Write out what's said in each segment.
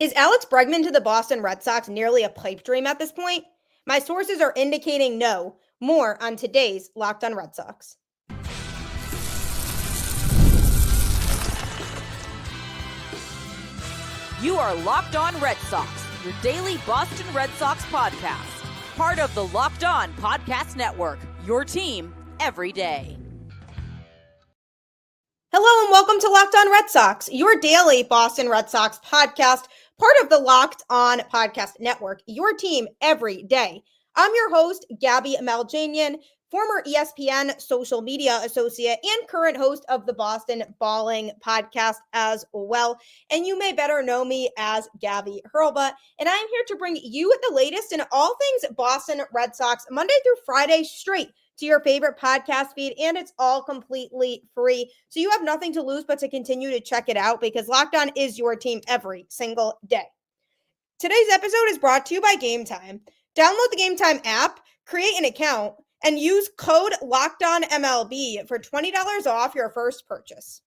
Is Alex Bregman to the Boston Red Sox nearly a pipe dream at this point? My sources are indicating no. More on today's Locked on Red Sox. You are Locked on Red Sox, your daily Boston Red Sox podcast. Part of the Locked on Podcast Network, your team every day. Hello and welcome to Locked on Red Sox, your daily Boston Red Sox podcast, part of the Locked on Podcast Network, your team every day. I'm your host, Gabby Hurlbut, former ESPN social media associate and current host of the Boston Balling podcast as well. And you may better know me as Gabby Hurlbut. And I'm here to bring you the latest in all things Boston Red Sox, Monday through Friday straight, to your favorite podcast feed, and it's all completely free. So you have nothing to lose but to continue to check it out because Locked On is your team every single day. Today's episode is brought to you by Game Time. Download the Game Time app, create an account, and use code LOCKEDONMLB for $20 off your first purchase.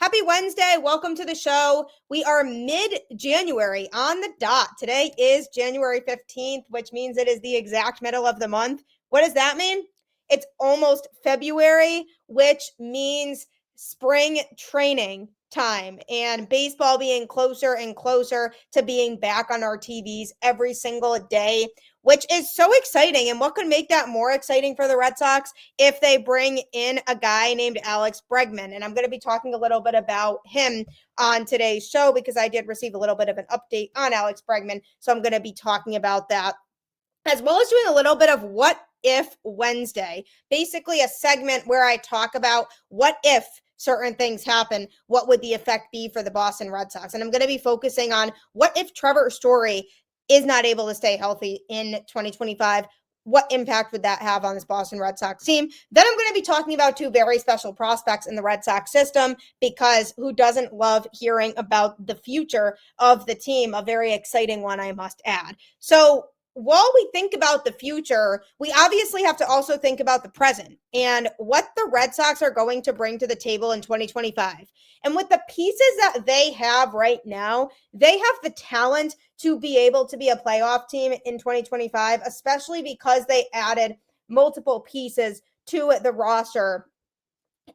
Happy Wednesday. Welcome to the show. We are mid-January on the dot. Today is January 15th, which means it is the exact middle of the month. What does that mean? It's almost February, which means spring training time and baseball being closer and closer to being back on our TVs every single day, which is so exciting. And what could make that more exciting for the Red Sox if they bring in a guy named Alex Bregman? And I'm going to be talking a little bit about him on today's show because I did receive a little bit of an update on Alex Bregman. So I'm going to be talking about that, as well as doing a little bit of What If Wednesday, basically a segment where I talk about what if certain things happen, what would the effect be for the Boston Red Sox? And I'm going to be focusing on what if Trevor Story is not able to stay healthy in 2025? What impact would that have on this Boston Red Sox team? Then I'm going to be talking about two very special prospects in the Red Sox system, because who doesn't love hearing about the future of the team? A very exciting one, I must add. So while we think about the future, we obviously have to also think about the present and what the Red Sox are going to bring to the table in 2025. And with the pieces that they have right now, they have the talent to be able to be a playoff team in 2025, especially because they added multiple pieces to the roster.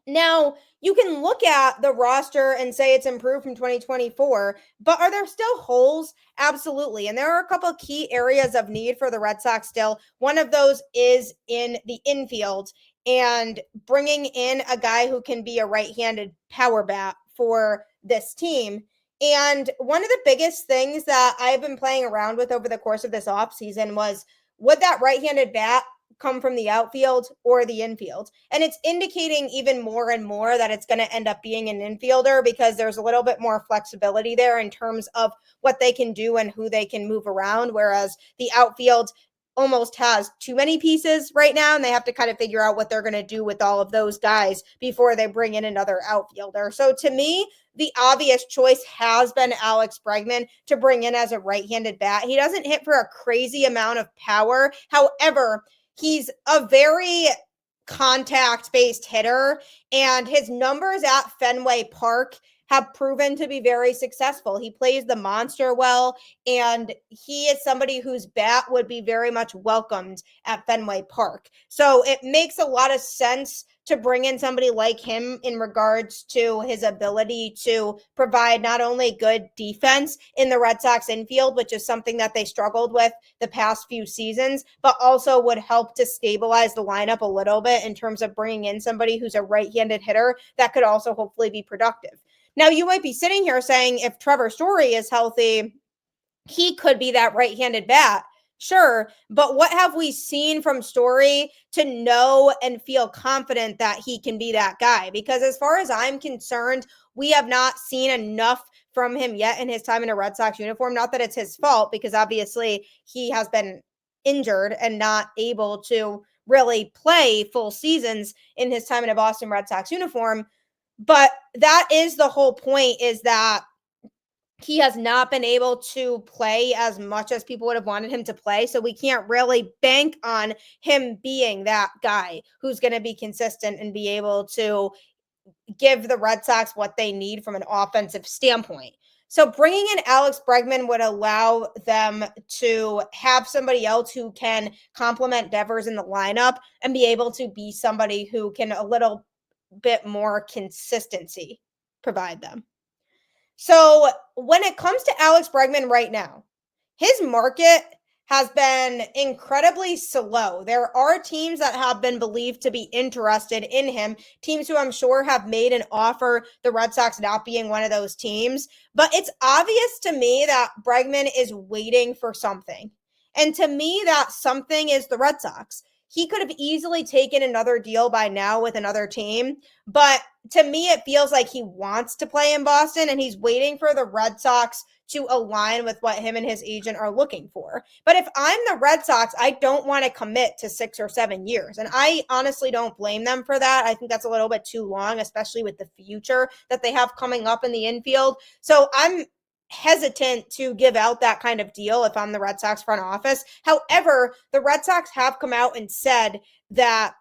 Now, you can look at the roster and say it's improved from 2024, but are there still holes? Absolutely. And there are a couple of key areas of need for the Red Sox still. One of those is in the infield and bringing in a guy who can be a right-handed power bat for this team. And one of the biggest things that I've been playing around with over the course of this offseason was, would that right-handed bat come from the outfield or the infield? And it's indicating even more and more that it's going to end up being an infielder, because there's a little bit more flexibility there in terms of what they can do and who they can move around, whereas the outfield almost has too many pieces right now, and they have to kind of figure out what they're going to do with all of those guys before they bring in another outfielder. So to me, the obvious choice has been Alex Bregman to bring in as a right-handed bat. He doesn't hit for a crazy amount of power. However, he's a very contact-based hitter, and his numbers at Fenway Park have proven to be very successful. He plays the monster well, and he is somebody whose bat would be very much welcomed at Fenway Park. So it makes a lot of sense to bring in somebody like him in regards to his ability to provide not only good defense in the Red Sox infield, which is something that they struggled with the past few seasons, but also would help to stabilize the lineup a little bit in terms of bringing in somebody who's a right-handed hitter that could also hopefully be productive. Now, you might be sitting here saying, if Trevor Story is healthy, he could be that right-handed bat. Sure, but what have we seen from Story to know and feel confident that he can be that guy? Because as far as I'm concerned, we have not seen enough from him yet in his time in a Red Sox uniform. Not that it's his fault, because obviously he has been injured and not able to really play full seasons in his time in a Boston Red Sox uniform. But that is the whole point, is that he has not been able to play as much as people would have wanted him to play. So we can't really bank on him being that guy who's going to be consistent and be able to give the Red Sox what they need from an offensive standpoint. So bringing in Alex Bregman would allow them to have somebody else who can complement Devers in the lineup and be able to be somebody who can a little bit more consistency provide them. So when it comes to Alex Bregman right now, his market has been incredibly slow. There are teams that have been believed to be interested in him, teams who I'm sure have made an offer, the Red Sox not being one of those teams. But it's obvious to me that Bregman is waiting for something. And to me, that something is the Red Sox. He could have easily taken another deal by now with another team, but to me, it feels like he wants to play in Boston and he's waiting for the Red Sox to align with what him and his agent are looking for. But if I'm the Red Sox, I don't want to commit to 6 or 7 years. And I honestly don't blame them for that. I think that's a little bit too long, especially with the future that they have coming up in the infield. So I'm hesitant to give out that kind of deal if I'm the Red Sox front office. However, the Red Sox have come out and said that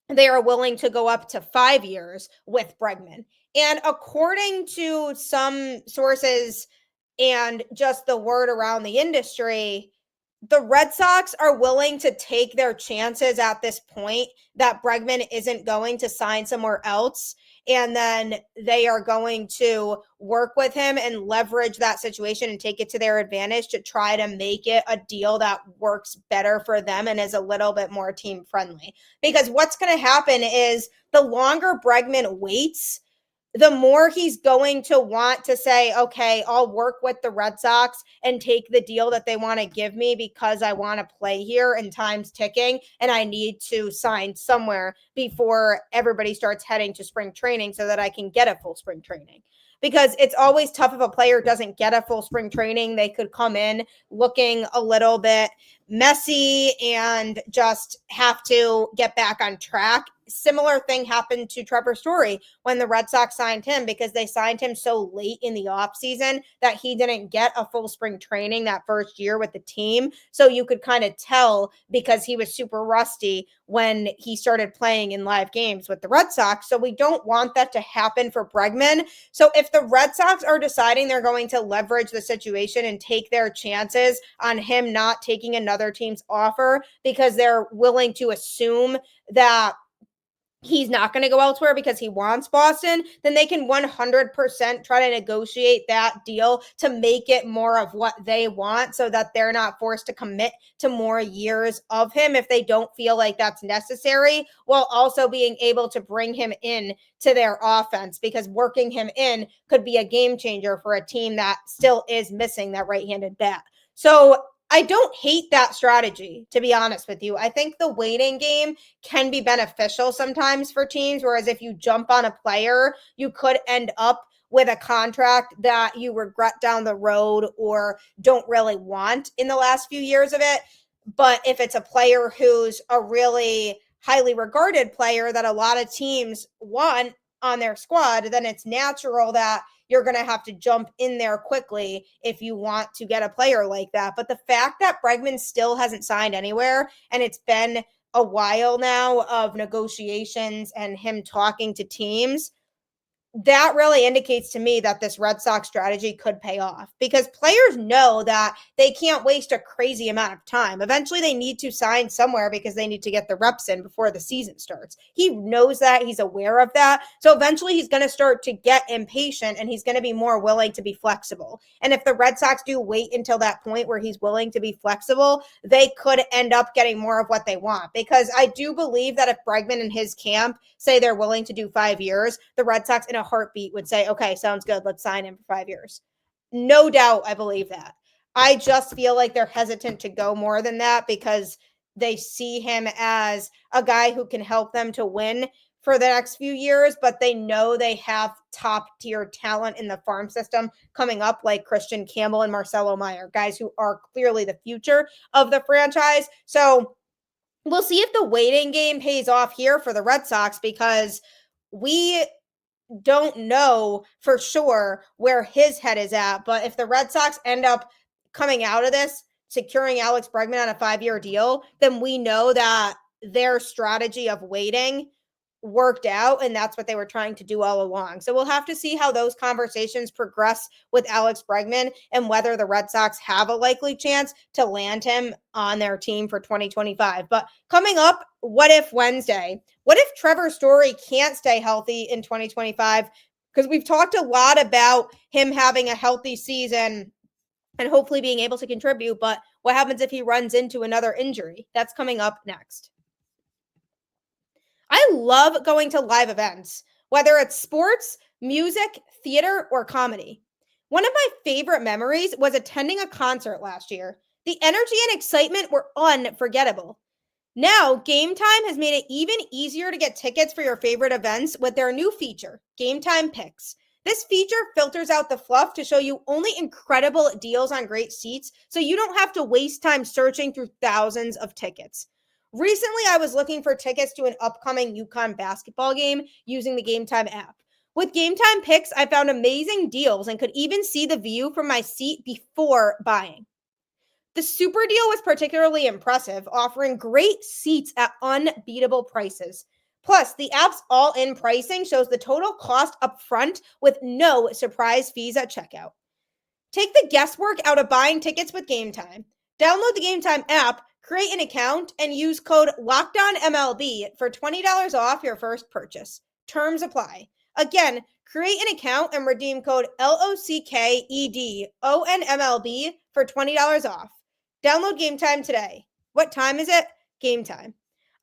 they are willing to go up to 5 years with Bregman. And according to some sources and just the word around the industry, the Red Sox are willing to take their chances at this point that Bregman isn't going to sign somewhere else. And then they are going to work with him and leverage that situation and take it to their advantage to try to make it a deal that works better for them and is a little bit more team friendly. Because what's going to happen is the longer Bregman waits, the more he's going to want to say, okay, I'll work with the Red Sox and take the deal that they want to give me because I want to play here and time's ticking and I need to sign somewhere before everybody starts heading to spring training so that I can get a full spring training. Because it's always tough if a player doesn't get a full spring training. They could come in looking a little bit messy and just have to get back on track. Similar thing happened to Trevor Story when the Red Sox signed him because they signed him so late in the offseason that he didn't get a full spring training that first year with the team. So you could kind of tell because he was super rusty when he started playing in live games with the Red Sox. So we don't want that to happen for Bregman. So if the Red Sox are deciding they're going to leverage the situation and take their chances on him not taking another team's offer because they're willing to assume that he's not going to go elsewhere because he wants Boston, then they can 100% try to negotiate that deal to make it more of what they want so that they're not forced to commit to more years of him if they don't feel like that's necessary, while also being able to bring him in to their offense because working him in could be a game changer for a team that still is missing that right-handed bat. So I don't hate that strategy, to be honest with you. I think the waiting game can be beneficial sometimes for teams, whereas if you jump on a player, you could end up with a contract that you regret down the road or don't really want in the last few years of it. But if it's a player who's a really highly regarded player that a lot of teams want on their squad, then it's natural that you're going to have to jump in there quickly if you want to get a player like that. But the fact that Bregman still hasn't signed anywhere and it's been a while now of negotiations and him talking to teams, that really indicates to me that this Red Sox strategy could pay off because players know that they can't waste a crazy amount of time. Eventually, they need to sign somewhere because they need to get the reps in before the season starts. He knows that. He's aware of that. So eventually, he's going to start to get impatient and he's going to be more willing to be flexible. And if the Red Sox do wait until that point where he's willing to be flexible, they could end up getting more of what they want. Because I do believe that if Bregman and his camp say they're willing to do 5 years, the Red Sox in a heartbeat would say, okay, sounds good. Let's sign him for 5 years. No doubt I believe that. I just feel like they're hesitant to go more than that because they see him as a guy who can help them to win for the next few years, but they know they have top tier talent in the farm system coming up like Kristian, Campbell, and Marcelo Meyer, guys who are clearly the future of the franchise. So we'll see if the waiting game pays off here for the Red Sox because we don't know for sure where his head is at. But if the Red Sox end up coming out of this, securing Alex Bregman on a 5-year deal, then we know that their strategy of waiting worked out, and that's what they were trying to do all along. So we'll have to see how those conversations progress with Alex Bregman and whether the Red Sox have a likely chance to land him on their team for 2025. But coming up, What If Wednesday? What if Trevor Story can't stay healthy in 2025? Because we've talked a lot about him having a healthy season and hopefully being able to contribute, but what happens if he runs into another injury? That's coming up next. I love going to live events, whether it's sports, music, theater, or comedy. One of my favorite memories was attending a concert last year. The energy and excitement were unforgettable. Now, Game Time has made it even easier to get tickets for your favorite events with their new feature, Game Time Picks. This feature filters out the fluff to show you only incredible deals on great seats, so you don't have to waste time searching through thousands of tickets. Recently, I was looking for tickets to an upcoming UConn basketball game using the Game Time app. With Game Time Picks, I found amazing deals and could even see the view from my seat before buying. The super deal was particularly impressive, offering great seats at unbeatable prices. Plus, the app's all-in pricing shows the total cost up front with no surprise fees at checkout. Take the guesswork out of buying tickets with Game Time. Download the Game Time app, create an account, and use code LOCKEDONMLB for $20 off your first purchase. Terms apply. Again, create an account and redeem code LOCKEDONMLB for $20 off. Download Game Time today. What time is it? Game Time.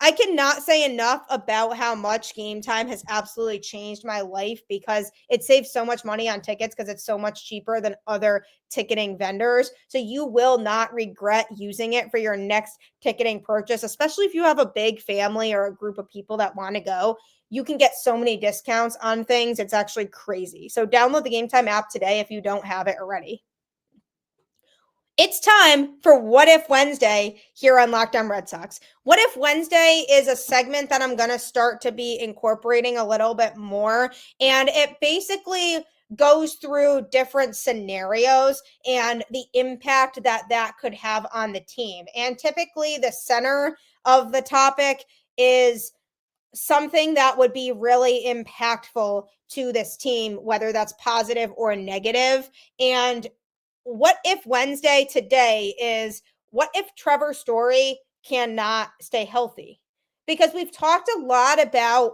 I cannot say enough about how much Game Time has absolutely changed my life because it saves so much money on tickets because it's so much cheaper than other ticketing vendors. So you will not regret using it for your next ticketing purchase, especially if you have a big family or a group of people that want to go. You can get so many discounts on things. It's actually crazy. So download the Game Time app today if you don't have it already. It's time for What If Wednesday here on Locked On Red Sox. What If Wednesday is a segment that I'm going to start to be incorporating a little bit more. And it basically goes through different scenarios and the impact that that could have on the team. And typically the center of the topic is something that would be really impactful to this team, whether that's positive or negative. And What If Wednesday today is what if Trevor Story cannot stay healthy? Because we've talked a lot about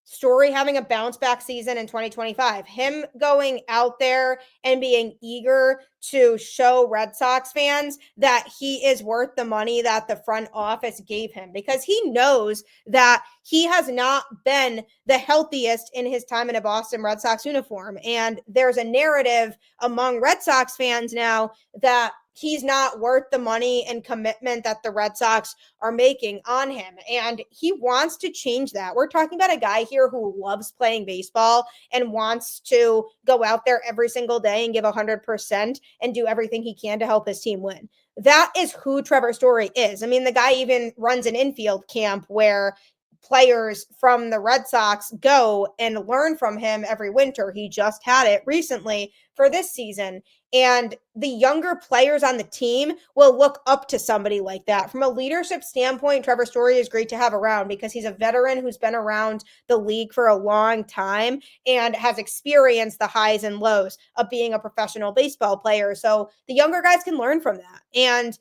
Story having a bounce back season in 2025, him going out there and being eager to show Red Sox fans that he is worth the money that the front office gave him because he knows that he has not been the healthiest in his time in a Boston Red Sox uniform. And there's a narrative among Red Sox fans now that he's not worth the money and commitment that the Red Sox are making on him. And he wants to change that. We're talking about a guy here who loves playing baseball and wants to go out there every single day and give 100% and do everything he can to help his team win. That is who Trevor Story is. I mean, the guy even runs an infield camp where players from the Red Sox go and learn from him every winter. He just had it recently for this season. And the younger players on the team will look up to somebody like that. From a leadership standpoint, Trevor Story is great to have around because he's a veteran who's been around the league for a long time and has experienced the highs and lows of being a professional baseball player. So the younger guys can learn from that. And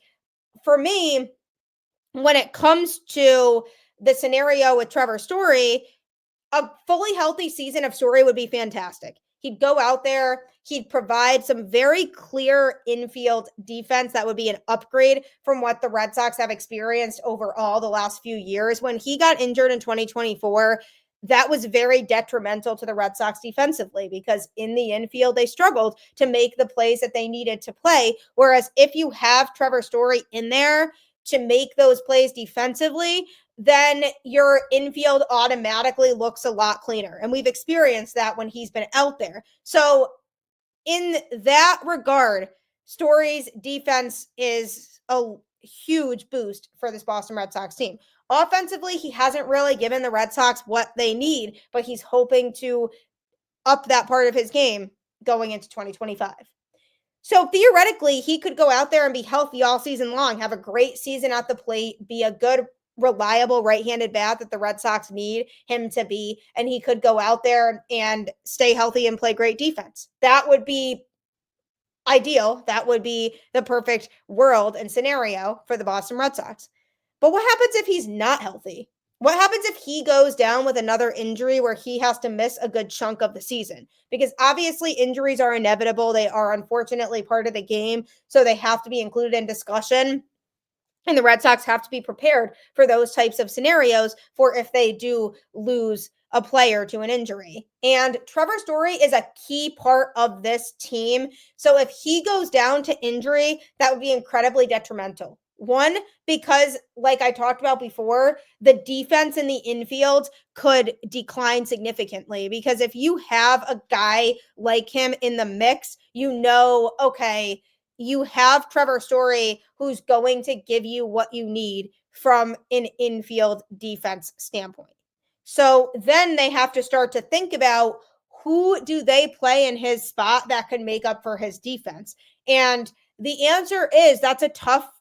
for me, when it comes to the scenario with Trevor Story, a fully healthy season of Story would be fantastic. He'd go out there, he'd provide some very clear infield defense that would be an upgrade from what the Red Sox have experienced overall the last few years. When he got injured in 2024, that was very detrimental to the Red Sox defensively because in the infield, they struggled to make the plays that they needed to play. Whereas if you have Trevor Story in there to make those plays defensively, then your infield automatically looks a lot cleaner. And we've experienced that when he's been out there. So in that regard, Story's defense is a huge boost for this Boston Red Sox team. Offensively, he hasn't really given the Red Sox what they need, but he's hoping to up that part of his game going into 2025. So theoretically, he could go out there and be healthy all season long, have a great season at the plate, be a good reliable right-handed bat that the Red Sox need him to be, and he could go out there and stay healthy and play great defense. That would be ideal. That would be the perfect world and scenario for the Boston Red Sox. But what happens if he's not healthy? What happens if he goes down with another injury where he has to miss a good chunk of the season? Because obviously injuries are inevitable. They are unfortunately part of the game, so they have to be included in discussion. And the Red Sox have to be prepared for those types of scenarios for if they do lose a player to an injury. And Trevor Story is a key part of this team. So if he goes down to injury, that would be incredibly detrimental. One, because like I talked about before, the defense in the infield could decline significantly. Because if you have a guy like him in the mix, you know, okay, you have Trevor Story who's going to give you what you need from an infield defense standpoint. So then they have to start to think about who do they play in his spot that could make up for his defense. And the answer is that's a tough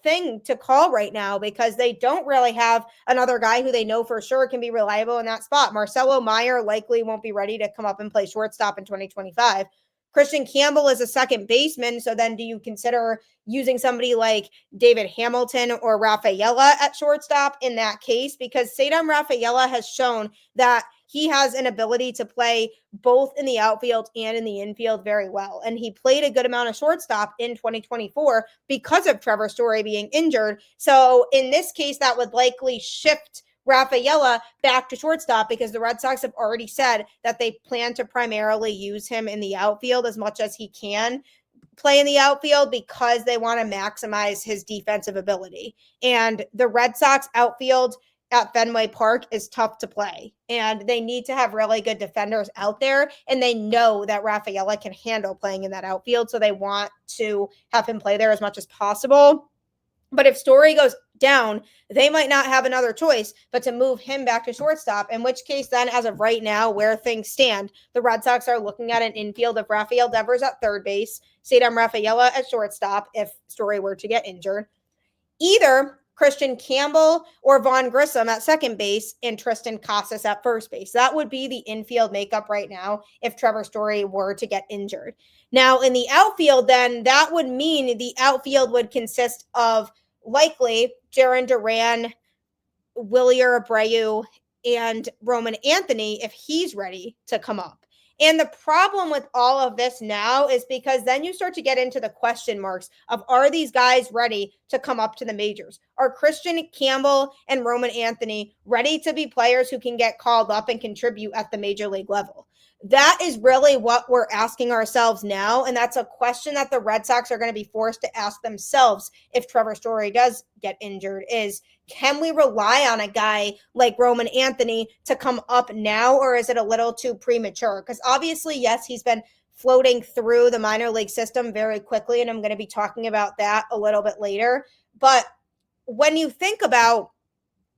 thing to call right now because they don't really have another guy who they know for sure can be reliable in that spot. Marcelo Meyer likely won't be ready to come up and play shortstop in 2025. Kristian Campbell is a second baseman. So then do you consider using somebody like David Hamilton or Rafaela at shortstop in that case? Because Cedar Rafaela has shown that he has an ability to play both in the outfield and in the infield very well. And he played a good amount of shortstop in 2024 because of Trevor Story being injured. So in this case, that would likely shift Rafaela back to shortstop because the Red Sox have already said that they plan to primarily use him in the outfield as much as he can play in the outfield because they want to maximize his defensive ability. And the Red Sox outfield at Fenway Park is tough to play. And they need to have really good defenders out there. And they know that Rafaela can handle playing in that outfield. So they want to have him play there as much as possible. But if Story goes down, they might not have another choice but to move him back to shortstop, in which case then, as of right now, where things stand, the Red Sox are looking at an infield of Rafael Devers at third base, Cedar Rafaela at shortstop if Story were to get injured, either Kristian Campbell or Vaughn Grissom at second base, and Tristan Casas at first base. That would be the infield makeup right now if Trevor Story were to get injured. Now, in the outfield, then, that would mean the outfield would consist of likely Jarren Duran, Wilyer Abreu, and Roman Anthony if he's ready to come up. And the problem with all of this now is because then you start to get into the question marks of, are these guys ready to come up to the majors? Are Kristian Campbell and Roman Anthony ready to be players who can get called up and contribute at the major league level? That is really what we're asking ourselves now. And that's a question that the Red Sox are going to be forced to ask themselves if Trevor Story does get injured is, can we rely on a guy like Roman Anthony to come up now, or is it a little too premature? Because obviously, yes, he's been floating through the minor league system very quickly, and I'm going to be talking about that a little bit later. But when you think about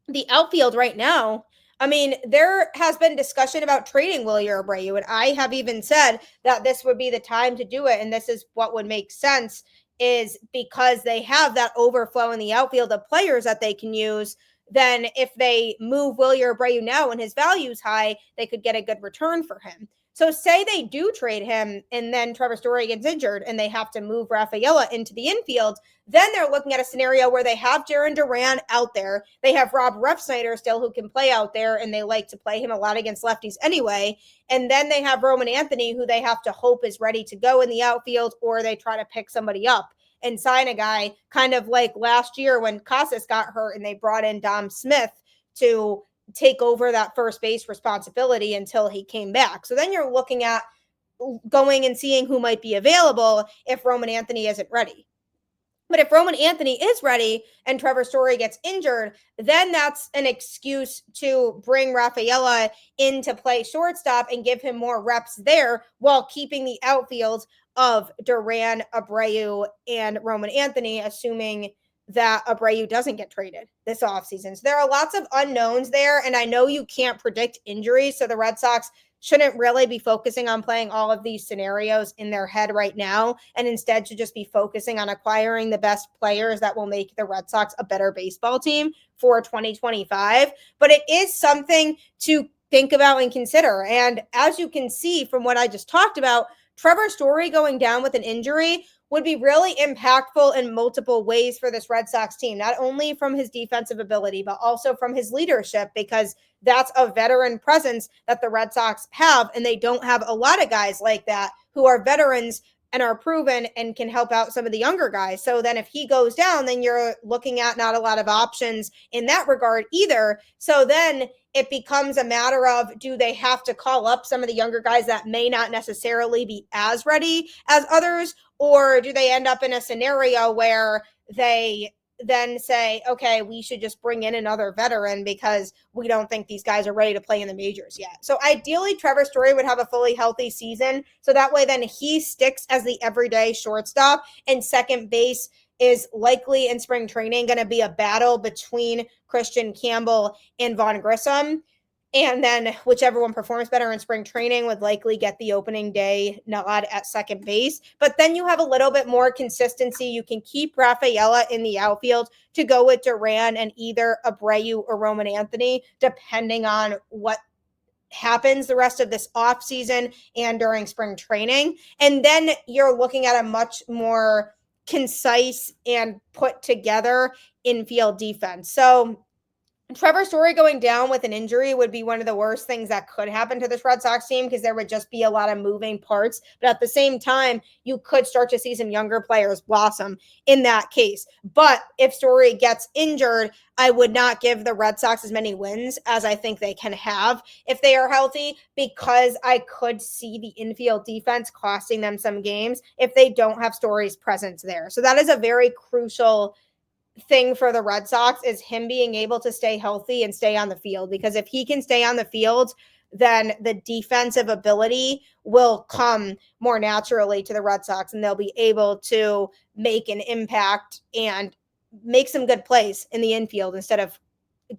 the outfield right now, I mean, there has been discussion about trading Wilyer Abreu, and I have even said that this would be the time to do it, and this is what would make sense is because they have that overflow in the outfield of players that they can use. Then if they move Wilyer Abreu now and his value is high, they could get a good return for him. So say they do trade him and then Trevor Story gets injured and they have to move Rafaela into the infield, then they're looking at a scenario where they have Jarren Duran out there. They have Rob Refsnyder still who can play out there, and they like to play him a lot against lefties anyway. And then they have Roman Anthony, who they have to hope is ready to go in the outfield, or they try to pick somebody up and sign a guy kind of like last year when Casas got hurt and they brought in Dom Smith to take over that first base responsibility until he came back. So then you're looking at going and seeing who might be available if Roman Anthony isn't ready. But if Roman Anthony is ready and Trevor Story gets injured, then that's an excuse to bring Rafaela in to play shortstop and give him more reps there while keeping the outfield of Duran, Abreu, and Roman Anthony, assuming that Abreu doesn't get traded this offseason. So there are lots of unknowns there, and I know you can't predict injuries, so the Red Sox shouldn't really be focusing on playing all of these scenarios in their head right now, and instead should just be focusing on acquiring the best players that will make the Red Sox a better baseball team for 2025. But it is something to think about and consider. And as you can see from what I just talked about, Trevor Story going down with an injury would be really impactful in multiple ways for this Red Sox team, not only from his defensive ability, but also from his leadership, because that's a veteran presence that the Red Sox have, and they don't have a lot of guys like that who are veterans and are proven and can help out some of the younger guys. So then if he goes down, then you're looking at not a lot of options in that regard either. So then it becomes a matter of, do they have to call up some of the younger guys that may not necessarily be as ready as others? Or do they end up in a scenario where they then say, okay, we should just bring in another veteran because we don't think these guys are ready to play in the majors yet? So ideally, Trevor Story would have a fully healthy season. So that way then he sticks as the everyday shortstop, and second base is likely in spring training going to be a battle between Kristian, Campbell, and Vaughn Grissom. And then whichever one performs better in spring training would likely get the opening day nod at second base. But then you have a little bit more consistency. You can keep Rafaela in the outfield to go with Duran and either Abreu or Roman Anthony, depending on what happens the rest of this offseason and during spring training. And then you're looking at a much more concise and put together infield defense. So Trevor Story going down with an injury would be one of the worst things that could happen to this Red Sox team, because there would just be a lot of moving parts. But at the same time, you could start to see some younger players blossom in that case. But if Story gets injured, I would not give the Red Sox as many wins as I think they can have if they are healthy, because I could see the infield defense costing them some games if they don't have Story's presence there. So that is a very crucial thing for the Red Sox, is him being able to stay healthy and stay on the field, because if he can stay on the field, then the defensive ability will come more naturally to the Red Sox, and they'll be able to make an impact and make some good plays in the infield instead of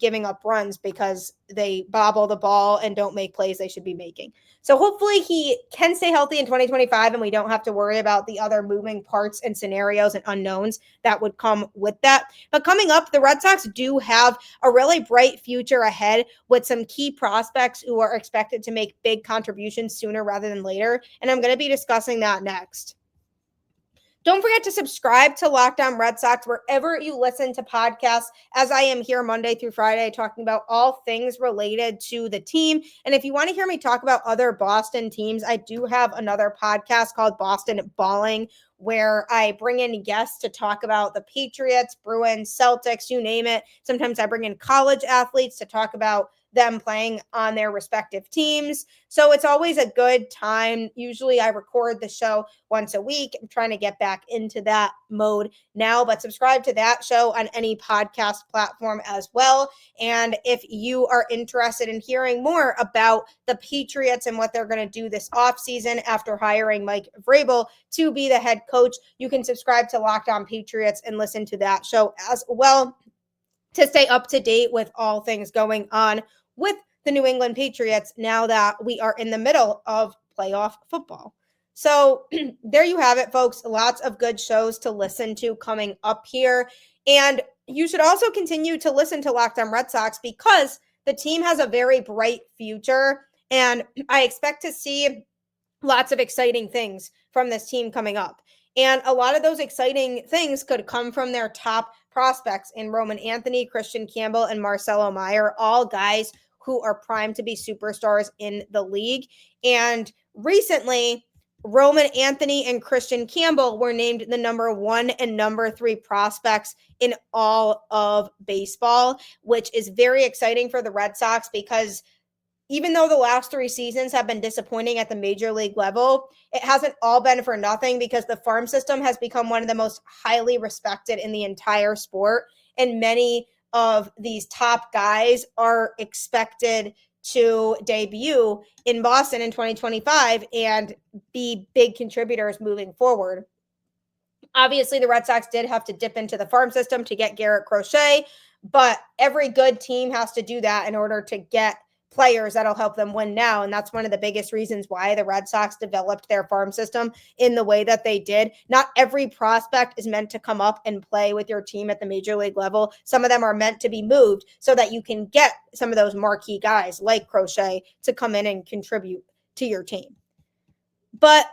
giving up runs because they bobble the ball and don't make plays they should be making. So hopefully he can stay healthy in 2025 and we don't have to worry about the other moving parts and scenarios and unknowns that would come with that. But coming up, the Red Sox do have a really bright future ahead with some key prospects who are expected to make big contributions sooner rather than later. And I'm going to be discussing that next. Don't forget to subscribe to Locked On Red Sox wherever you listen to podcasts, as I am here Monday through Friday talking about all things related to the team. And if you want to hear me talk about other Boston teams, I do have another podcast called Boston Balling, where I bring in guests to talk about the Patriots, Bruins, Celtics, you name it. Sometimes I bring in college athletes to talk about them playing on their respective teams. So it's always a good time. Usually I record the show once a week. I'm trying to get back into that mode now, but subscribe to that show on any podcast platform as well. And if you are interested in hearing more about the Patriots and what they're going to do this offseason after hiring Mike Vrabel to be the head coach, you can subscribe to Locked On Patriots and listen to that show as well to stay up to date with all things going on with the New England Patriots now that we are in the middle of playoff football. So there you have it, folks. Lots of good shows to listen to coming up here. And you should also continue to listen to Locked On Red Sox, because the team has a very bright future. And I expect to see lots of exciting things from this team coming up. And a lot of those exciting things could come from their top prospects in Roman Anthony, Kristian Campbell, and Marcelo Meyer, all guys who are primed to be superstars in the league. And recently, Roman Anthony and Kristian Campbell were named the number 1 and number 3 prospects in all of baseball, which is very exciting for the Red Sox, because even though the last 3 seasons have been disappointing at the major league level, it hasn't all been for nothing, because the farm system has become one of the most highly respected in the entire sport. And many of these top guys are expected to debut in Boston in 2025 and be big contributors moving forward. Obviously, the Red Sox did have to dip into the farm system to get Garrett Crochet, but every good team has to do that in order to get players that'll help them win now. And that's one of the biggest reasons why the Red Sox developed their farm system in the way that they did. Not every prospect is meant to come up and play with your team at the major league level. Some of them are meant to be moved so that you can get some of those marquee guys like Crochet to come in and contribute to your team. But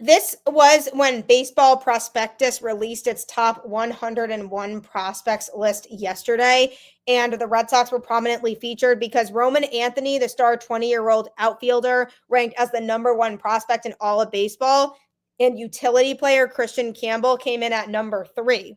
this was when Baseball Prospectus released its top 101 prospects list yesterday, and the Red Sox were prominently featured because Roman Anthony, the star 20-year-old outfielder, ranked as the number 1 prospect in all of baseball, and utility player Kristian Campbell came in at number 3.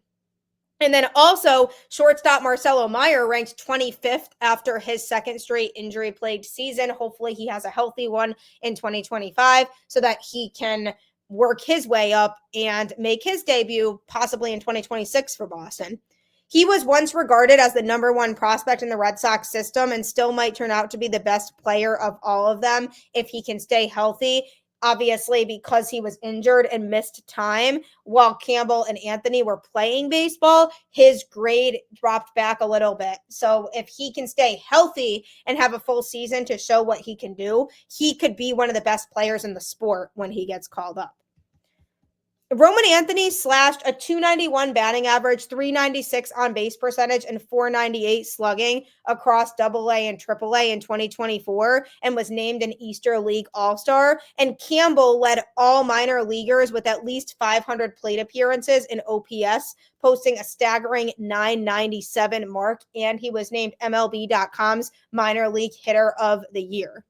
And then also, shortstop Marcelo Meyer ranked 25th after his second straight injury-plagued season. Hopefully he has a healthy one in 2025 so that he can work his way up and make his debut possibly in 2026 for Boston. He was once regarded as the number 1 prospect in the Red Sox system and still might turn out to be the best player of all of them if he can stay healthy. Obviously, because he was injured and missed time while Campbell and Anthony were playing baseball, his grade dropped back a little bit. So if he can stay healthy and have a full season to show what he can do, he could be one of the best players in the sport when he gets called up. Roman Anthony slashed a .291 batting average, .396 on base percentage, and .498 slugging across AA and AAA in 2024 and was named an Easter League All-Star. And Campbell led all minor leaguers with at least 500 plate appearances in OPS, posting a staggering .997 mark, and he was named MLB.com's minor league hitter of the year.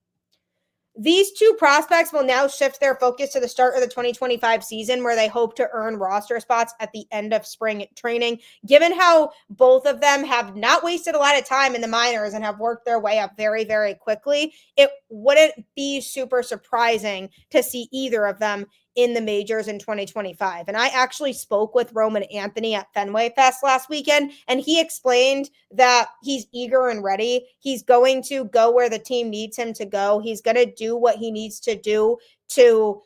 These 2 prospects will now shift their focus to the start of the 2025 season, where they hope to earn roster spots at the end of spring training. Given how both of them have not wasted a lot of time in the minors and have worked their way up very, very quickly, it wouldn't be super surprising to see either of them in the majors in 2025. And I actually spoke with Roman Anthony at Fenway Fest last weekend, and he explained that he's eager and ready. He's going to go where the team needs him to go. He's going to do what he needs to do to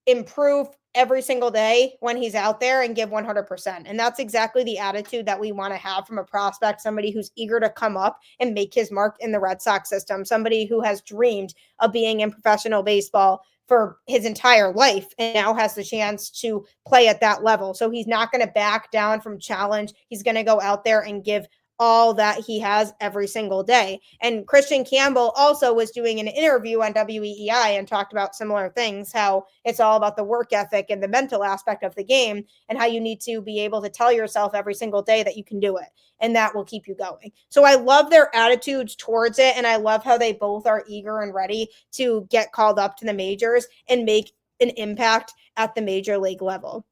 improve every single day when he's out there and give 100%. And that's exactly the attitude that we want to have from a prospect, somebody who's eager to come up and make his mark in the Red Sox system, somebody who has dreamed of being in professional baseball for his entire life and now has the chance to play at that level. So he's not going to back down from challenge. He's going to go out there and give all that he has every single day. And Kristian Campbell also was doing an interview on WEEI and talked about similar things, how it's all about the work ethic and the mental aspect of the game and how you need to be able to tell yourself every single day that you can do it. And that will keep you going. So I love their attitudes towards it. And I love how they both are eager and ready to get called up to the majors and make an impact at the major league level.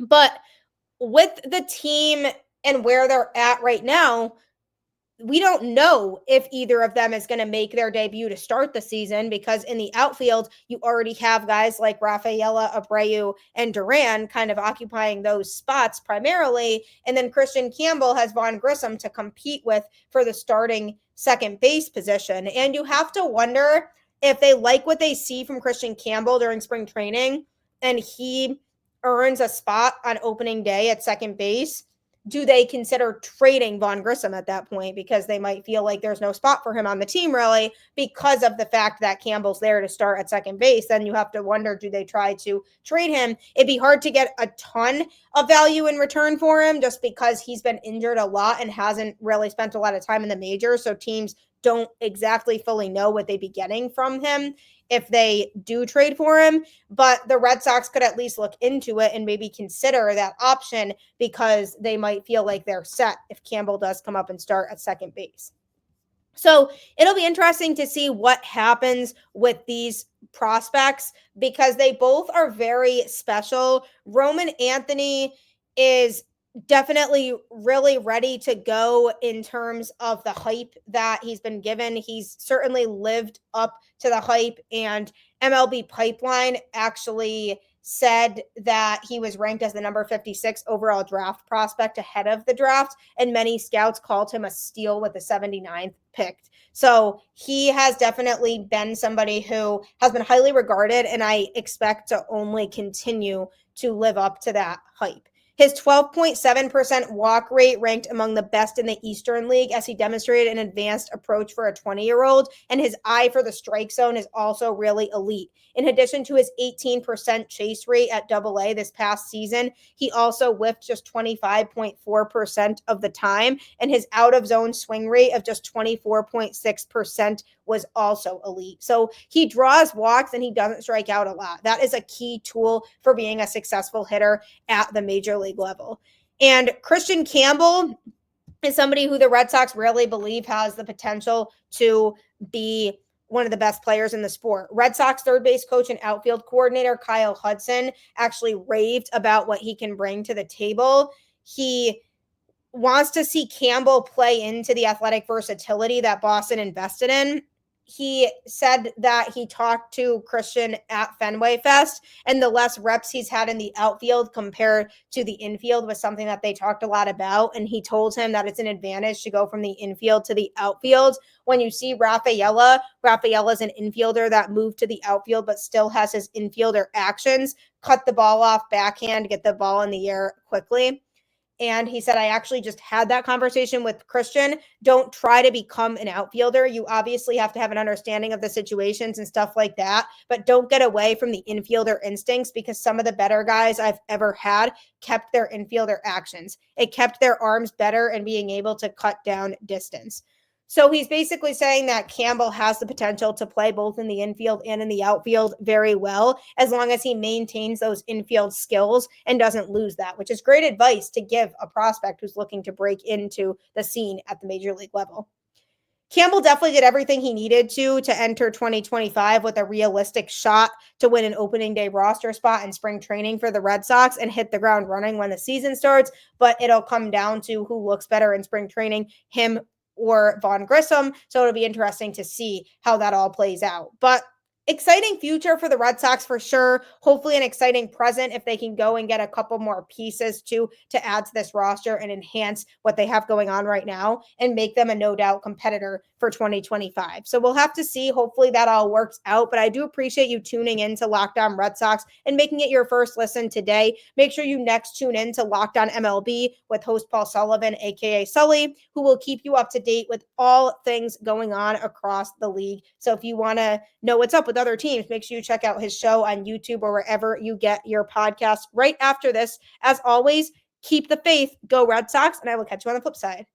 But with the team and where they're at right now, we don't know if either of them is going to make their debut to start the season, because in the outfield, you already have guys like Rafaela, Abreu, and Duran kind of occupying those spots primarily. And then Kristian Campbell has Vaughn Grissom to compete with for the starting second base position. And you have to wonder if they like what they see from Kristian Campbell during spring training and he earns a spot on opening day at second base. Do they consider trading Vaughn Grissom at that point, because they might feel like there's no spot for him on the team really because of the fact that Campbell's there to start at second base? Then you have to wonder, do they try to trade him? It'd be hard to get a ton of value in return for him just because he's been injured a lot and hasn't really spent a lot of time in the majors. So teams don't exactly fully know what they'd be getting from him if they do trade for him. But the Red Sox could at least look into it and maybe consider that option, because they might feel like they're set if Campbell does come up and start at second base. So it'll be interesting to see what happens with these prospects, because they both are very special. Roman Anthony is definitely really ready to go in terms of the hype that he's been given. He's certainly lived up to the hype, and MLB Pipeline actually said that he was ranked as the number 56 overall draft prospect ahead of the draft, and many scouts called him a steal with the 79th pick. So he has definitely been somebody who has been highly regarded, and I expect to only continue to live up to that hype. His 12.7% walk rate ranked among the best in the Eastern League as he demonstrated an advanced approach for a 20-year-old, and his eye for the strike zone is also really elite. In addition to his 18% chase rate at AA this past season, he also whiffed just 25.4% of the time, and his out-of-zone swing rate of just 24.6% was also elite. So he draws walks and he doesn't strike out a lot. That is a key tool for being a successful hitter at the major league level. And Kristian Campbell is somebody who the Red Sox really believe has the potential to be one of the best players in the sport. Red Sox third base coach and outfield coordinator Kyle Hudson actually raved about what he can bring to the table. He wants to see Campbell play into the athletic versatility that Boston invested in. He said that he talked to Kristian at Fenway Fest, and the less reps he's had in the outfield compared to the infield was something that they talked a lot about. And he told him that it's an advantage to go from the infield to the outfield. When you see Rafaela's an infielder that moved to the outfield but still has his infielder actions, cut the ball off backhand, get the ball in the air quickly. And he said, I actually just had that conversation with Kristian. Don't try to become an outfielder. You obviously have to have an understanding of the situations and stuff like that, but don't get away from the infielder instincts, because some of the better guys I've ever had kept their infielder actions. It kept their arms better and being able to cut down distance. So he's basically saying that Campbell has the potential to play both in the infield and in the outfield very well, as long as he maintains those infield skills and doesn't lose that, which is great advice to give a prospect who's looking to break into the scene at the major league level. Campbell definitely did everything he needed to enter 2025 with a realistic shot to win an opening day roster spot in spring training for the Red Sox and hit the ground running when the season starts. But it'll come down to who looks better in spring training, him or Vaughn Grissom. So it'll be interesting to see how that all plays out. But exciting future for the Red Sox for sure. Hopefully an exciting present if they can go and get a couple more pieces to add to this roster and enhance what they have going on right now and make them a no doubt competitor for 2025. So we'll have to see. Hopefully that all works out. But I do appreciate you tuning in to Locked On Red Sox and making it your first listen today. Make sure you next tune in to Locked On MLB with host Paul Sullivan, aka Sully, who will keep you up to date with all things going on across the league. So if you want to know what's up with other teams, make sure you check out his show on YouTube or wherever you get your podcasts right after this. As always, keep the faith, go Red Sox, and I will catch you on the flip side.